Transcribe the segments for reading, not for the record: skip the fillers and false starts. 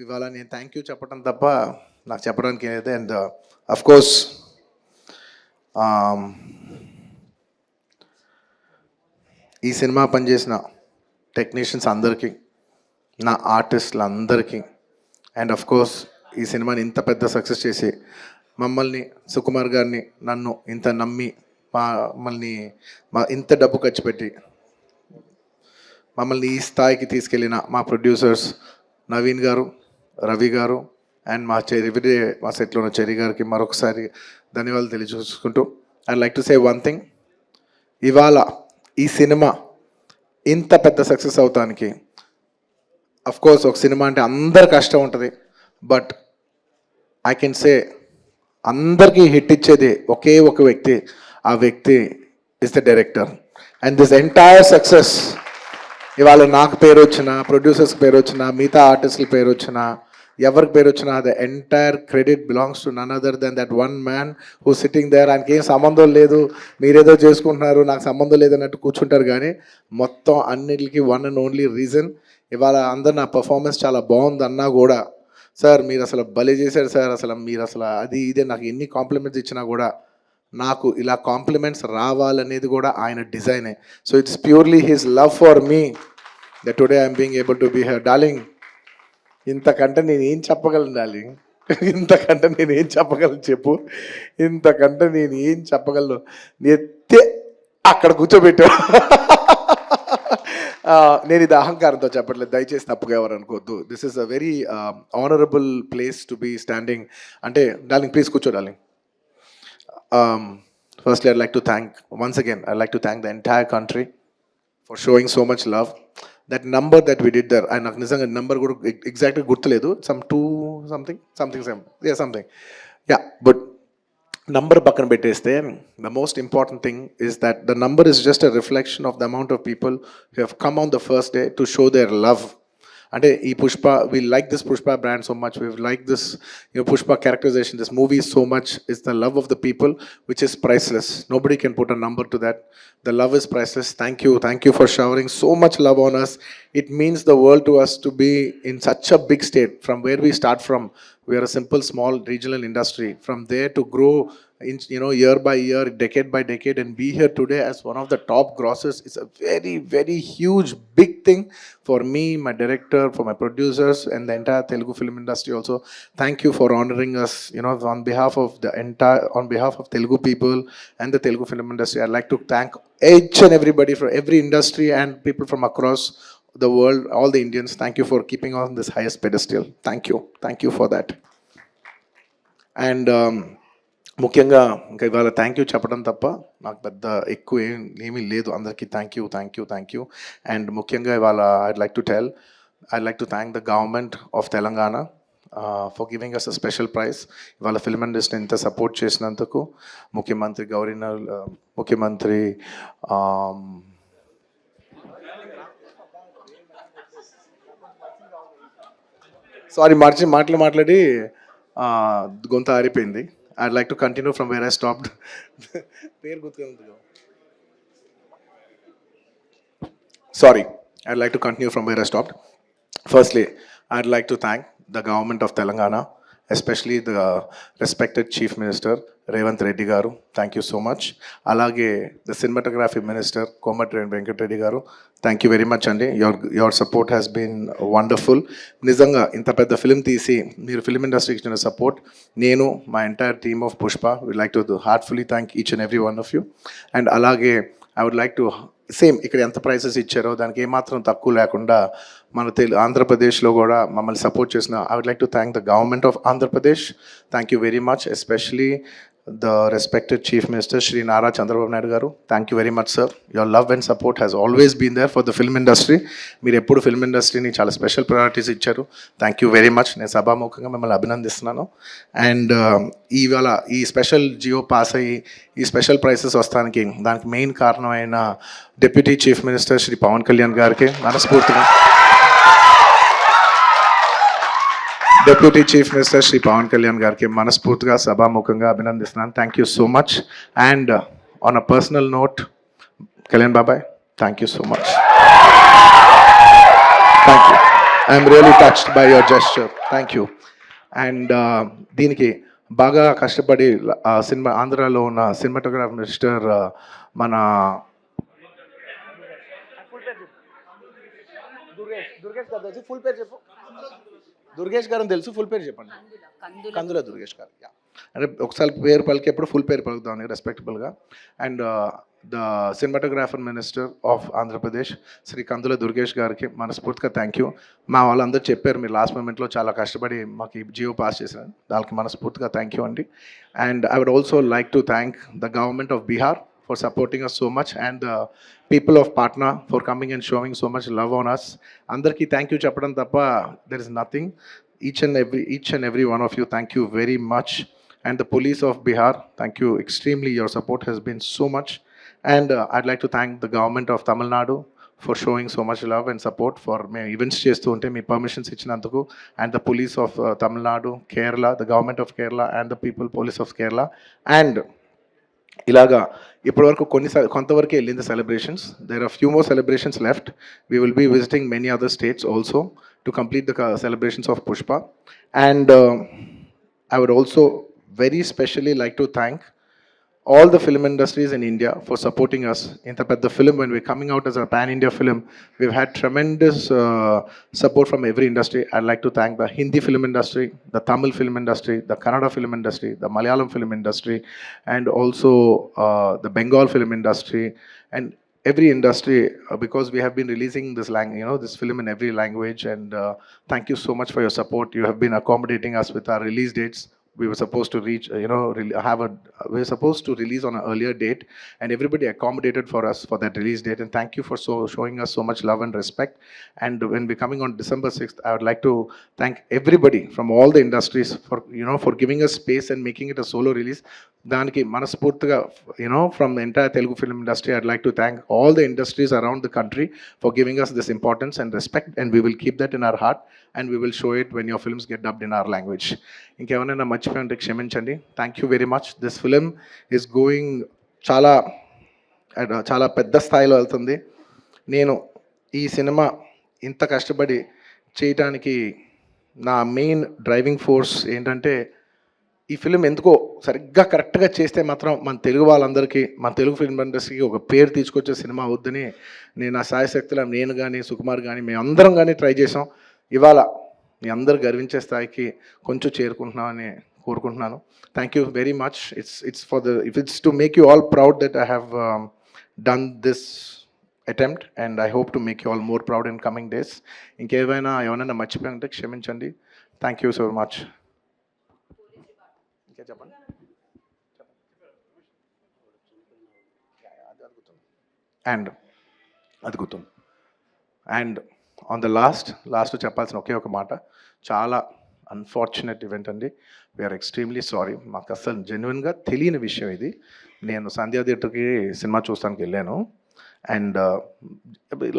ఇవాళ నేను thank you చెప్పడం తప్ప నాకు చెప్పడానికి ఏదైతే. అండ్ అఫ్ కోర్స్ ఈ సినిమా పనిచేసిన టెక్నీషియన్స్ అందరికీ, నా ఆర్టిస్టులు అందరికీ, అండ్ అఫ్ కోర్స్ ఈ సినిమాని ఇంత పెద్ద సక్సెస్ చేసి మమ్మల్ని, సుకుమార్ గారిని, నన్ను ఇంత నమ్మి మమ్మల్ని ఇంత డబ్బు ఖర్చు పెట్టి మమ్మల్ని ఈ స్థాయికి తీసుకెళ్ళిన మా ప్రొడ్యూసర్స్ నవీన్ గారు, రవి గారు, అండ్ మా ఎవ్రీడే మా సెట్లో ఉన్న చెర్రీ గారికి మరొకసారి ధన్యవాదాలు తెలియజేసుకుంటూ I like to say one thing. ఇవాళ ఈ సినిమా ఇంత పెద్ద సక్సెస్ అవటానికి అఫ్ కోర్స్ ఒక సినిమా అంటే అందరు కష్టం ఉంటుంది, బట్ ఐ కెన్ సే అందరికీ హిట్ ఇచ్చేది ఒకే ఒక వ్యక్తి, ఆ వ్యక్తి is the director. And this entire success ఇవాళ నాకు పేరు వచ్చినా, ప్రొడ్యూసర్స్కి పేరు వచ్చినా, మిగతా ఆర్టిస్టుల పేరు వచ్చినా, ఎవరికి పేరు వచ్చినా, the entire credit belongs to none other than that one man who sitting there. ఆయనకి ఏం సంబంధం లేదు, మీరేదో చేసుకుంటున్నారు, నాకు సంబంధం లేదన్నట్టు కూర్చుంటారు. కానీ మొత్తం అన్నిటికీ వన్ అండ్ ఓన్లీ రీజన్ ఇవాళ అందరు నా పర్ఫార్మెన్స్ చాలా బాగుంది అన్నా కూడా, సార్ మీరు అసలు భలే చేశారు సార్, అసలు మీరు అసలు అది ఇదే నాకు ఎన్ని కాంప్లిమెంట్స్ ఇచ్చినా కూడా నాకు ఇలా కాంప్లిమెంట్స్ రావాలనేది కూడా ఆయన డిజైనే. So it's purely his love for me that today I'm being able to be here. Darling, ఇంతకంటే నేను ఏం చెప్పగలను డార్లింగ్? ఇంతకంటే నేను ఏం చెప్పగలను చెప్పు? ఇంతకంటే నేను ఏం చెప్పగలను? ఎత్తే అక్కడ కూర్చోబెట్టా. నేను ఇది అహంకారంతో చెప్పట్లేదు, దయచేసి తప్పుగా ఎవరు అనుకోవద్దు. This is a very honourable place to be standing. అంటే డార్లింగ్ ప్లీజ్ కూర్చో darling. Firstly, I'd like to thank, once again, I'd like to thank the entire country for showing so much love. That number that we did there, and నాకు నిజంగా number కూడా ఎగ్జాక్ట్గా గుర్తులేదు, some 2 something, yeah, but number పక్కన పెట్టేస్తే the most important thing is that the number is just a reflection of the amount of people who have come on the first day to show their love. అంటే ఈ Pushpa, we like this Pushpa brand so much, we like this, you know, Pushpa characterization, this movie so much. Is the love of the people which is priceless. Nobody can put a number to that. The love is priceless. Thank you for showering so much love on us. It means the world to us to be in such a big state. From where we start from, we are a simple small regional industry. From there to grow in, you know, year by year, decade by decade, and be here today as one of the top grossers is a very, very huge, big thing for me, my director, for my producers, and the entire Telugu film industry also. Thank you for honoring us, you know, on behalf of Telugu people and the Telugu film industry. I'd like to thank each and everybody from every industry and people from across the world, all the Indians. Thank you for keeping on this highest pedestal. Thank you for that. And ముఖ్యంగా ఇంకా ఇవాళ thank you చెప్పడం తప్ప నాకు పెద్ద ఎక్కువ ఏమీ లేదు. అందరికీ థ్యాంక్ యూ. అండ్ ముఖ్యంగా ఇవాళ I'd like to thank the government of Telangana for giving us a special prize. ఇవాళ ఫిల్మ్ ఇండస్ట్రీని ఇంత సపోర్ట్ చేసినందుకు ముఖ్యమంత్రి ముఖ్యమంత్రి సారీ మాట్లాడి గొంత ఆరిపోయింది. I'd like to continue from where I stopped. Sorry, I'd like to continue from where I stopped. Firstly, I'd like to thank the government of Telangana, especially the respected Chief Minister Revanth Reddy garu. Thank you so much. Alage the cinematography minister Komatreddy Venkat Reddy garu. Thank you very much andi. Your support has been wonderful. Nizanga inta pedda film teesi meer film industry ki ichina support nenu my entire team of Pushpa would like to heartfully thank each and every one of you. And alage I would like to same ఇక్కడ ఎంత prices ఇచ్చారో దానికి ఏమాత్రం తక్కువ లేకుండా మన ఆంధ్రప్రదేశ్లో కూడా మమ్మల్ని సపోర్ట్ చేసిన I would like to thank the government of Andhra Pradesh. Thank you very much, especially the respected Chief Minister Shri Nara Chandrababu Naidu garu. Thank you very much, sir. Your love and support has always been there for the film industry. Meer eppudu film industry ni chaala special priorities icharu. Thank you very much. Nenu sabhamukhamga mimmalni abhinandistunanu. And ivala ee special geo pass ayi ee special prizes vastaniki daniki main karanamaina Deputy Chief Minister Shri Pawan Kalyan gariki manaspurtiga Deputy Chief Minister Shri Pawan Kalyan gariki manaspurtiga sabhamukhamga abhinandistunanu. Thank you so much. And on a personal note, Kalyan Babai, thank you so much. Thank you. I'm really touched by your gesture, thank you. And దీనికి బాగా కష్టపడి cinema ఆంధ్రాలో ఉన్న cinematographer mister మన దుర్గేష్ గారు తెలుసు, full పేరు చెప్పు. దుర్గేష్ గారు తెలుసు, ఫుల్ పేరు చెప్పండి. కందుల దుర్గేష్ గారు. అంటే ఒకసారి పేరు పలికేప్పుడు ఫుల్ పేరు పలుకుతామని రెస్పెక్టబుల్గా. And the cinematographer minister of Andhra Pradesh Shri Kandula Durgesh గారికి మనస్ఫూర్తిగా థ్యాంక్ యూ. మా వాళ్ళందరూ చెప్పారు మీరు లాస్ట్ మూమెంట్లో చాలా కష్టపడి మాకు ఈ జియో పాస్ చేశారు, దానికి మనస్ఫూర్తిగా థ్యాంక్ యూ అండి. And I would also like to thank the government of Bihar for supporting us so much, and the people of Patna for coming and showing so much love on us. Andarki thank you chappadam tappa there is nothing. Each and every one of you, thank you very much. And the police of Bihar, thank you extremely, your support has been so much. And I'd like to thank the government of Tamil Nadu for showing so much love and support for me events చేస్తూ ఉంటే మీ permissions ఇచ్చినందుకు. And the police of Tamil Nadu, Kerala, the government of Kerala, and the people police of Kerala. And ఇలాగా ఇప్పటివరకు కొంతవరకు వెళ్ళింది celebrations. There are few more celebrations left. We will be visiting many other states also to complete the celebrations of Pushpa. And I would also very specially like to thank all the film industries in India for supporting us. Inta pedda film, when we're coming out as a pan-India film, we've had tremendous support from every industry. I'd like to thank the Hindi film industry, the Tamil film industry, the Kannada film industry, the Malayalam film industry, and also the Bengal film industry, and every industry, because we have been releasing this this film in every language. And thank you so much for your support. You have been accommodating us with our release dates. We were supposed to reach, we were supposed to release on an earlier date, and everybody accommodated for us for that release date. And thank you for showing us so much love and respect. And when we're coming on December 6th, I would like to thank everybody from all the industries for, for giving us space and making it a solo release. దానికి మనస్ఫూర్తిగా from the entire Telugu film industry, I'd like to thank all the industries around the country for giving us this importance and respect, and we will keep that in our heart, and we will show it when your films get dubbed in our language. ఇంకేమైనా మర్చిపోయింటే క్షమించండి. Thank you very much. This film is going చాలా పెద్ద స్థాయిలో వెళ్తుంది. నేను ఈ cinema ఇంత కష్టపడి చేయటానికి నా మెయిన్ డ్రైవింగ్ ఫోర్స్ ఏంటంటే, ఈ ఫిలిం ఎందుకో సరిగ్గా కరెక్ట్గా చేస్తే మాత్రం మన తెలుగు వాళ్ళందరికీ, మన తెలుగు ఫిల్మ్ ఇండస్ట్రీకి ఒక పేరు తీసుకొచ్చే సినిమా అవుద్దని నేను నా సాయశక్తుల నేను కానీ సుకుమార్ కానీ మేమందరం కానీ ట్రై చేసాం. ఇవాళ మీ అందరు గర్వించే స్థాయికి కొంచెం చేరుకుంటున్నామని కోరుకుంటున్నాను. Thank you very much. It's to make you all proud that I have done this attempt, and I hope to make you all more proud in coming days. ఏమైనా మర్చిపోయింటే క్షమించండి. Thank you so much. చెప్పండి. And అది గుర్తుంది. And on the last చెప్పాల్సిన ఒక మాట, చాలా unfortunate event అండి. We are extremely sorry. మాకు అసలు జెన్యున్గా తెలియని విషయం ఇది. నేను సంధ్యా థియేటర్కి సినిమా చూస్తానికి వెళ్ళాను. అండ్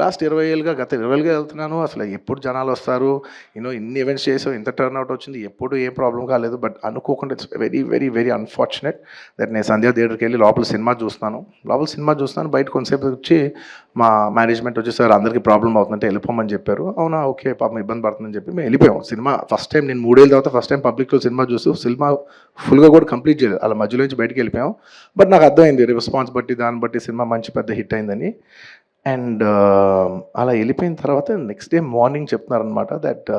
లాస్ట్ 20 ఏళ్ళుగా గత 20 ఏళ్ళుగా వెళ్తున్నాను. అసలు ఎప్పుడు జనాలు వస్తారు, ఇన్ని ఈవెంట్స్ చేసాం, ఇంత టర్న్అవుట్ వచ్చింది, ఎప్పుడు ఏం ప్రాబ్లం కాలేదు. బట్ అనుకోకుండా it's very very very unfortunate that నేను సంధ్యా థియేటర్కి వెళ్ళి లోపల సినిమా చూస్తున్నాను. బయట కొంతసేపు వచ్చి మా మేనేజ్మెంట్ వచ్చి, సార్ అందరికీ ప్రాబ్లం అవుతుందంటే వెళ్ళిపోమని చెప్పారు. అవునా, ఓకే, పాపం ఇబ్బంది పడుతుందని చెప్పి మేము వెళ్ళిపోయాం. సినిమా ఫస్ట్ టైం నేను 3 ఏళ్ళ తర్వాత ఫస్ట్ టైం పబ్లిక్లో సినిమా చూస్తూ సినిమా ఫుల్గా కూడా కంప్లీట్ చేయలేదు, అలా మధ్యలో నుంచి బయటకు వెళ్ళిపోయాం. బట్ నాకు అర్థమైంది రెస్పాన్స్ బట్టి, దాన్ని బట్టి సినిమా మంచి పెద్ద హిట్ అయిందని. అండ్ అలా వెళ్ళిపోయిన తర్వాత నెక్స్ట్ డే మార్నింగ్ చెప్తున్నారనమాట that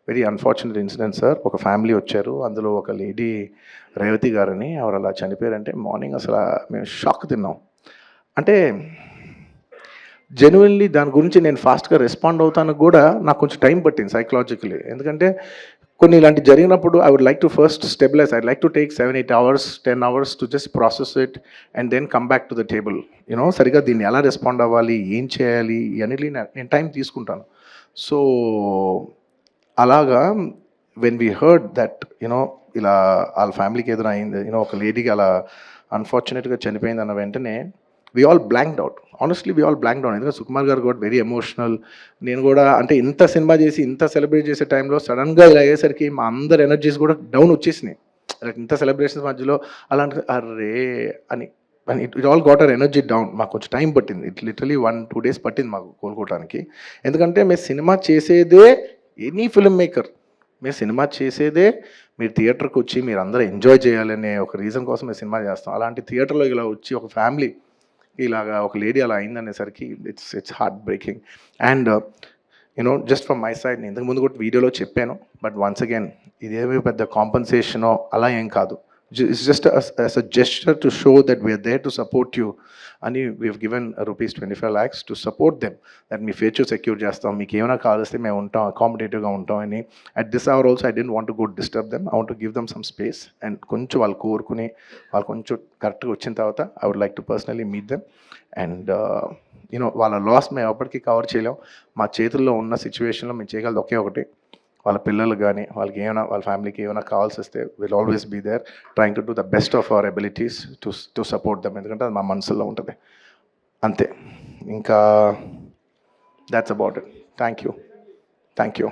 very unfortunate incident sir, ఒక ఫ్యామిలీ వచ్చారు, అందులో ఒక లేడీ రేవతి గారని, ఎవరు అలా చనిపోయారంటే మార్నింగ్ అసలు మేము షాక్ తిన్నాం. అంటే జెన్యున్లీ దాని గురించి నేను ఫాస్ట్గా రెస్పాండ్ అవుతాను కూడా నాకు కొంచెం టైం పట్టింది సైకలాజికలీ. ఎందుకంటే కొన్ని ఇలాంటి జరిగినప్పుడు I would like to first stabilise. I like to take 7-8 hours 10 hours to just process it and then come back to the table. సరిగా దీన్ని ఎలా రెస్పాండ్ అవ్వాలి, ఏం చేయాలి అన్నిటి నేను టైం తీసుకుంటాను. సో అలాగా వెన్ వీ హర్డ్ దట్ ఇలా వాళ్ళ ఫ్యామిలీకి ఏదైనా అయింది, ఒక లేడీకి అలా అన్ఫార్చునేట్గా చనిపోయింది అన్న వెంటనే we all blanked out. Honestly, we all blanked out. ఎందుకంటే సుకుమార్ గారు కూడా వెరీ ఎమోషనల్. నేను కూడా అంటే ఇంత సినిమా చేసి ఇంత సెలబ్రేట్ చేసే టైంలో సడన్గా ఇలా అయ్యేసరికి మా అందరి ఎనర్జీస్ కూడా డౌన్ వచ్చేసినాయి. ఇంత సెలబ్రేషన్స్ మధ్యలో అలాంటి అర్రే అని it all got our energy down. మాకు కొంచెం టైం పట్టింది. ఇట్ లిటరలీ 1-2 days పట్టింది మాకు కోలుకోవడానికి. ఎందుకంటే మేము సినిమా చేసేదే ఎనీ ఫిల్మ్ మేకర్ మీరు సినిమా చేసేదే మీరు థియేటర్కి వచ్చి మీరు అందరూ ఎంజాయ్ చేయాలనే ఒక రీజన్ కోసం మేము సినిమా చేస్తాం. అలాంటి థియేటర్లో ఇలా వచ్చి ఒక ఫ్యామిలీ ఇలాగా ఒక లేడీ అలా అయిందనేసరికి it's heartbreaking. And you know just from my side, నేను ఇంతకుముందు కూడా వీడియోలో చెప్పాను, బట్ వన్స్ అగైన్ ఇదేమీ పెద్ద కాంపన్సేషనో అలా ఏం కాదు. It's just as a gesture to show that we are there to support you. And we have given rupees 25 lakhs to support them. That మీ ఫ్యూచర్ సెక్యూర్ చేస్తాం, మీకు ఏమైనా కావాల్స్తే మేము ఉంటాం, అకామిడేటివ్గా ఉంటాం అని. At this hour also I don't want to go disturb them. I want to give them some space. And కొంచెం వాళ్ళు కోరుకుని వాళ్ళు కొంచెం కరెక్ట్గా వచ్చిన తర్వాత I would like to personally meet them. And you know వాళ్ళ లాస్ మేము ఎప్పటికీ కవర్ చేయలేం. మా చేతుల్లో ఉన్న సిచ్యువేషన్లో మేము చేయగలదు ఒకే ఒకటి, వాళ్ళ పిల్లలు కానీ వాళ్ళకి ఏమైనా వాళ్ళ ఫ్యామిలీకి ఏమైనా కావాల్సి వస్తే will always be there trying to do the best of our abilities to support them. ఎందుకంటే అది మా మనసులో ఉంటుంది అంతే. ఇంకా that's about it. Thank you.